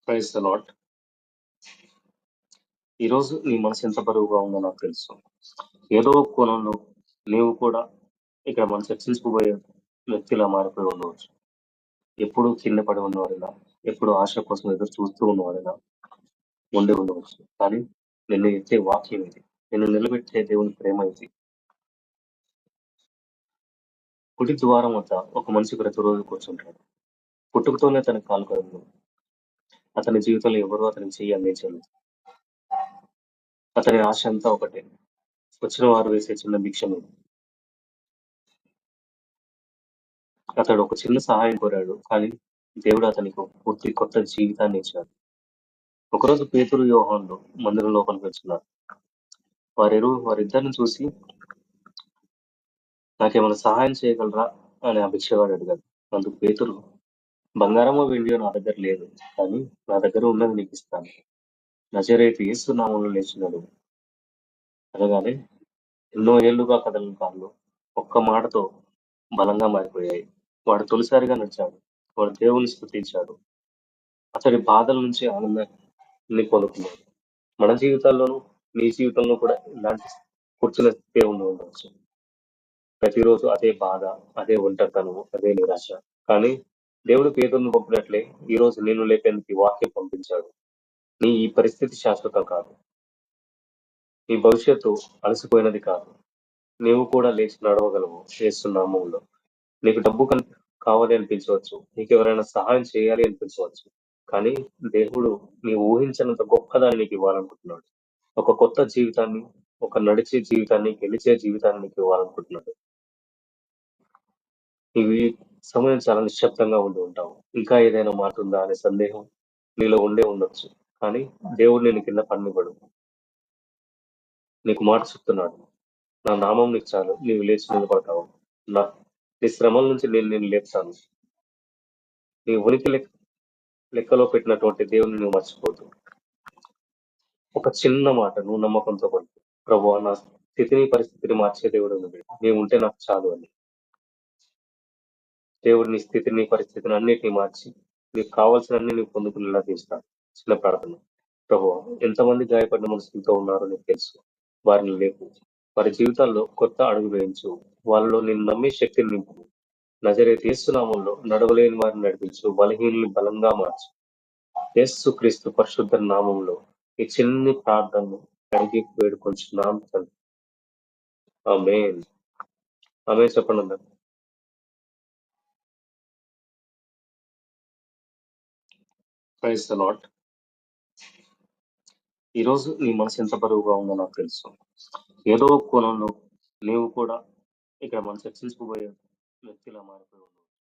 Praise the lord. ఈరోజు నీ మనసు ఎంత బరువుగా ఉందో నాకు తెలుసు. ఏదో ఒక కోణంలో నీవు కూడా ఇక్కడ మనం చర్చించుకోబోయే వ్యక్తిలా మారిపోయి ఉండవచ్చు. ఎప్పుడూ కింద పడి ఉన్నవాడిలా, ఎప్పుడు ఆశ కోసం ఎదురు చూస్తూ ఉన్నవాడిలా ఉండి ఉండవచ్చు. కానీ నిన్ను ఎత్తే వాక్యం ఇది. నిన్ను నిలబెట్టే దేవుని ప్రేమ ఇది. కుడి ద్వారం వద్ద ఒక మనిషి ప్రతిరోజు కూర్చుంటాడు. పుట్టుకతోనే తన కాలు కడుగు. అతని జీవితంలో ఎవరూ అతనికి చెయ్యి అందించలేదు. అతని ఆశ అంతా ఒకటే, వచ్చిన వారు వేసే చిన్న భిక్షం ఇది. అతడు ఒక చిన్న సహాయం కోరాడు, కానీ దేవుడు అతనికి ఒక పూర్తి కొత్త జీవితాన్ని ఇచ్చాడు. ఒకరోజు పేతురు, యోహాన్లు మందిరం లోపలికి వచ్చినారు. వారిద్దరిని చూసి, నాకేమైనా సహాయం చేయగలరా అని ఆ భిక్షగాడు అడిగాడు. అందుకు పేతురు, బంగారమో వెండియో నా దగ్గర లేదు, కానీ నా దగ్గర ఉన్నది నీకు ఇస్తాను. నజరేతు యేసు నామములో లేచి నడువు అనగానే ఎన్నో ఏళ్లుగా కదలని కాళ్ళు ఒక్క మాటతో బలంగా మారిపోయాయి. వాడు తొలిసారిగా నడిచాడు. వాడు దేవుని స్తుతించాడు. అతడి బాధల నుంచి ఆనందాన్ని పొందుకున్నాడు. మన జీవితాల్లోనూ, నీ జీవితంలో కూడా ఇలాంటి కూర్చున్న స్థితే ఉండి ఉండవచ్చు. ప్రతిరోజు అదే బాధ, అదే ఒంటరితనము, అదే నిరాశ. కానీ దేవుడు పేతురును పంపినట్లే ఈ రోజు నిన్ను లేపేందుకు ఈ వాక్యం పంపించాడు. నీ ఈ పరిస్థితి శాశ్వతం కాదు. నీ భవిష్యత్తు అలసిపోయినది కాదు. నీవు కూడా లేచి నడవగలవు యేసు నామములో. నీకు డబ్బు కావాలి అనిపించవచ్చు. నీకెవరైనా సహాయం చేయాలి అనిపించవచ్చు. కానీ దేవుడు నీవు ఊహించినంత గొప్పదాన్ని నీకు ఇవ్వాలనుకుంటున్నాడు. ఒక కొత్త జీవితాన్ని, ఒక నడిచే జీవితాన్ని, గెలిచే జీవితాన్ని నీకు ఇవ్వాలనుకుంటున్నాడు. నీవు ఈ సమయం చాలా నిశ్శబ్దంగా ఉండి ఉంటావు. ఇంకా ఏదైనా మాట ఉందా అనే సందేహం నీలో ఉండే ఉండొచ్చు. కానీ దేవుడు నేను కింద పడినివ్వడు. నీకు మాట చెప్తున్నాడు. నా నామం నీకు చాలు, నీవు లేచి నిలబడతావు. నీ శ్రమల నుంచి నేను నిన్ను లేపుతాను. నీ ఉనికి లెక్కలో పెట్టినటువంటి దేవుని నువ్వు మర్చిపోతు. ఒక చిన్న మాట నువ్వు నమ్మకంతో పలుకు. ప్రభువా, నా స్థితిని పరిస్థితిని మార్చే దేవుడు నువ్వు. నీవు ఉంటే నాకు చాలు అని. దేవుడు నీ స్థితిని పరిస్థితిని అన్నిటిని మార్చి నీకు కావాల్సినన్ని నీవు పొందుకునేలా చేస్తాడు. చిన్న ప్రార్థన. ప్రభువా, ఎంతమంది గాయపడిన మనసులతో ఉన్నారో నీకు తెలుసు. వారిని లేపు. వారి జీవితాల్లో కొత్త అడుగు వేయించు. వాళ్ళలో నిన్ను నమ్మే శక్తిని నింపు. నజరేతు యేసు నామములో నడవలేని వారిని నడిపించు. బలహీనుల్ని బలంగా మార్చు. యేసు క్రీస్తు పరిశుద్ధ నామములో ఈ చిన్ని ప్రార్థనను అడిగి వేడుకొంచున్నాం తండ్రి. ఆమేన్. ఆమేన్ చెప్పండి అందరూ. Praise the lord. ఈరోజు నీ మనసు ఎంత బరువుగా ఉందో నాకు తెలుసు. ఏదో ఒక కోణంలో నీవు కూడా ఇక్కడ మనం చర్చించుకోబోయే వ్యక్తిలా మారిపోయి